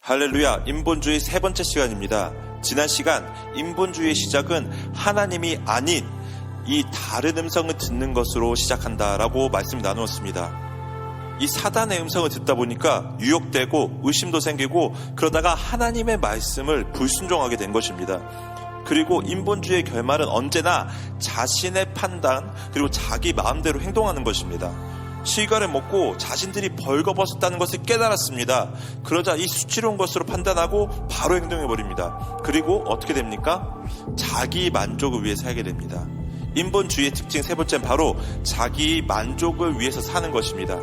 할렐루야, 인본주의 세 번째 시간입니다. 지난 시간 인본주의의 시작은 하나님이 아닌 이 다른 음성을 듣는 것으로 시작한다라고 말씀 나누었습니다. 이 사단의 음성을 듣다 보니까 유혹되고 의심도 생기고 그러다가 하나님의 말씀을 불순종하게 된 것입니다. 그리고 인본주의의 결말은 언제나 자신의 판단 그리고 자기 마음대로 행동하는 것입니다. 실과를 먹고 자신들이 벌거벗었다는 것을 깨달았습니다. 그러자 이 수치로운 것으로 판단하고 바로 행동해버립니다. 그리고 어떻게 됩니까? 자기 만족을 위해 살게 됩니다. 인본주의의 특징 세 번째는 바로 자기 만족을 위해서 사는 것입니다.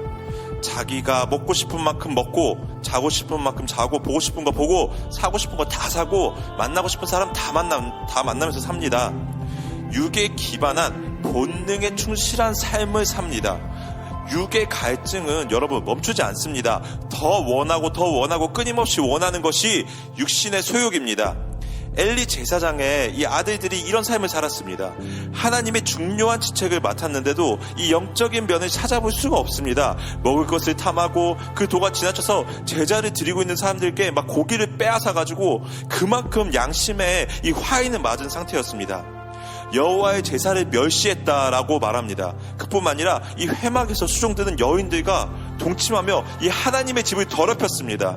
자기가 먹고 싶은 만큼 먹고 자고 싶은 만큼 자고 보고 싶은 거 보고 사고 싶은 거 다 사고 만나고 싶은 사람 다 만나면서 삽니다. 육에 기반한 본능에 충실한 삶을 삽니다. 육의 갈증은 여러분 멈추지 않습니다. 더 원하고 끊임없이 원하는 것이 육신의 소욕입니다. 엘리 제사장의 이 아들들이 이런 삶을 살았습니다. 하나님의 중요한 직책을 맡았는데도 이 영적인 면을 찾아볼 수가 없습니다. 먹을 것을 탐하고 그 도가 지나쳐서 제자를 드리고 있는 사람들께 막 고기를 빼앗아가지고 그만큼 양심에 이 화인을 맞은 상태였습니다. 여호와의 제사를 멸시했다라고 말합니다. 그뿐만 아니라 이 회막에서 수종드는 여인들과 동침하며 이 하나님의 집을 더럽혔습니다.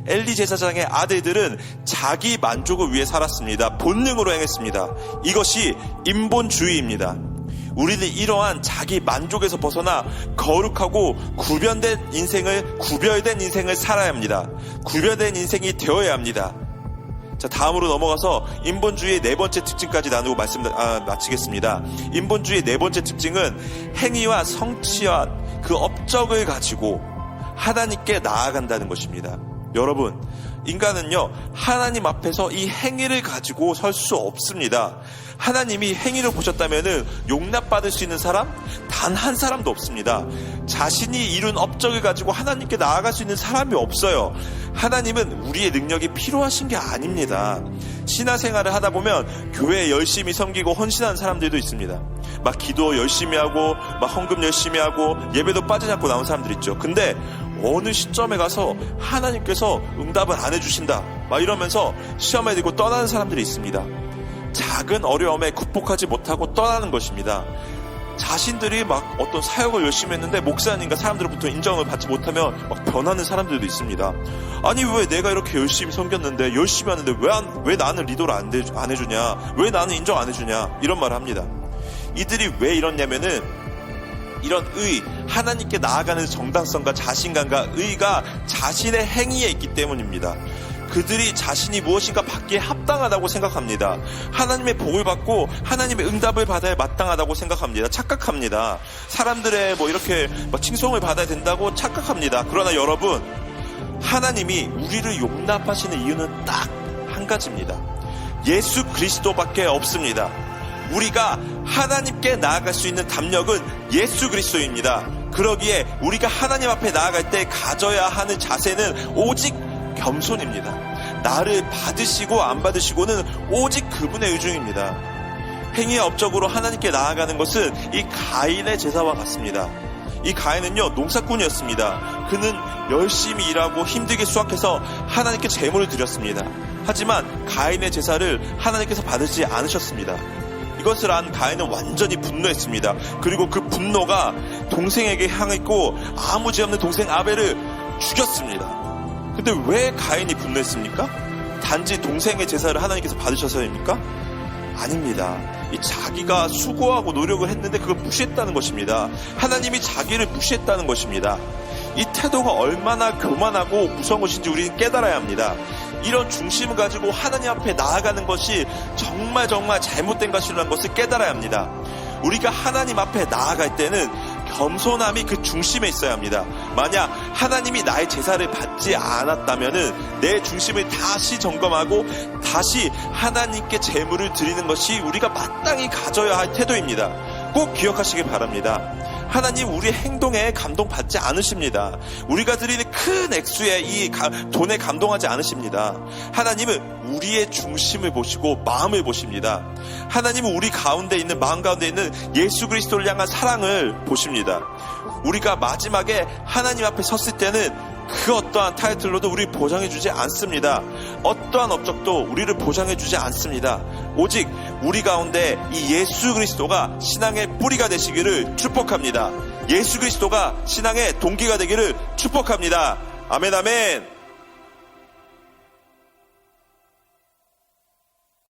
엘리 제사장의 아들들은 자기 만족을 위해 살았습니다. 본능으로 행했습니다. 이것이 인본주의입니다. 우리는 이러한 자기 만족에서 벗어나 거룩하고 구별된 인생을 살아야 합니다. 구별된 인생이 되어야 합니다. 자, 다음으로 넘어가서 인본주의의 네 번째 특징까지 나누고 마치겠습니다. 인본주의의 네 번째 특징은 행위와 성취와 그 업적을 가지고 하나님께 나아간다는 것입니다. 여러분, 인간은요 하나님 앞에서 이 행위를 가지고 설 수 없습니다. 하나님이 행위를 보셨다면은 용납받을 수 있는 사람 단 한 사람도 없습니다. 자신이 이룬 업적을 가지고 하나님께 나아갈 수 있는 사람이 없어요. 하나님은 우리의 능력이 필요하신 게 아닙니다. 신앙생활을 하다 보면 교회에 열심히 섬기고 헌신하는 사람들도 있습니다. 막 기도 열심히 하고 막 헌금 열심히 하고 예배도 빠지지 않고 나온 사람들 있죠. 근데 어느 시점에 가서 하나님께서 응답을 안 해주신다 막 이러면서 시험에 들고 떠나는 사람들이 있습니다. 작은 어려움에 극복하지 못하고 떠나는 것입니다. 자신들이 막 어떤 사역을 열심히 했는데 목사님과 사람들로부터 인정을 받지 못하면 막 변하는 사람들도 있습니다. 아니 왜 내가 이렇게 열심히 섬겼는데 열심히 하는데 왜 나는 리더를 안 해주냐, 왜 나는 인정 안 해주냐 이런 말을 합니다. 이들이 왜 이러냐면은 이런 하나님께 나아가는 정당성과 자신감과 의가 자신의 행위에 있기 때문입니다. 그들이 자신이 무엇인가 받기에 합당하다고 생각합니다. 하나님의 복을 받고 하나님의 응답을 받아야 마땅하다고 생각합니다. 착각합니다. 사람들의 이렇게 칭송을 받아야 된다고 착각합니다. 그러나 여러분, 하나님이 우리를 용납하시는 이유는 딱 한 가지입니다. 예수 그리스도밖에 없습니다. 우리가 하나님께 나아갈 수 있는 담력은 예수 그리스도입니다. 그러기에 우리가 하나님 앞에 나아갈 때 가져야 하는 자세는 오직 겸손입니다. 나를 받으시고 안 받으시고는 오직 그분의 의중입니다. 행위와 업적으로 하나님께 나아가는 것은 이 가인의 제사와 같습니다. 이 가인은요 농사꾼이었습니다. 그는 열심히 일하고 힘들게 수확해서 하나님께 제물을 드렸습니다. 하지만 가인의 제사를 하나님께서 받으지 않으셨습니다. 이것을 안 가인은 완전히 분노했습니다. 그리고 그 분노가 동생에게 향했고 아무 죄 없는 동생 아벨을 죽였습니다. 근데 왜 가인이 분노했습니까? 단지 동생의 제사를 하나님께서 받으셔서입니까? 아닙니다. 이 자기가 수고하고 노력을 했는데 그걸 무시했다는 것입니다. 하나님이 자기를 무시했다는 것입니다. 이 태도가 얼마나 교만하고 무서운 것인지 우리는 깨달아야 합니다. 이런 중심을 가지고 하나님 앞에 나아가는 것이 정말 잘못된 것이라는 것을 깨달아야 합니다. 우리가 하나님 앞에 나아갈 때는 겸손함이 그 중심에 있어야 합니다. 만약 하나님이 나의 제사를 받지 않았다면은 내 중심을 다시 점검하고 다시 하나님께 제물을 드리는 것이 우리가 마땅히 가져야 할 태도입니다. 꼭 기억하시길 바랍니다. 하나님 우리의 행동에 감동받지 않으십니다. 우리가 드리는 큰 액수의 이 돈에 감동하지 않으십니다. 하나님은 우리의 중심을 보시고 마음을 보십니다. 하나님은 우리 가운데 있는 마음 가운데 있는 예수 그리스도를 향한 사랑을 보십니다. 우리가 마지막에 하나님 앞에 섰을 때는 그 어떠한 타이틀로도 우리 보장해주지 않습니다. 어떠한 업적도 우리를 보장해주지 않습니다. 오직 우리 가운데 이 예수 그리스도가 신앙의 뿌리가 되시기를 축복합니다. 예수 그리스도가 신앙의 동기가 되기를 축복합니다. 아멘, 아멘.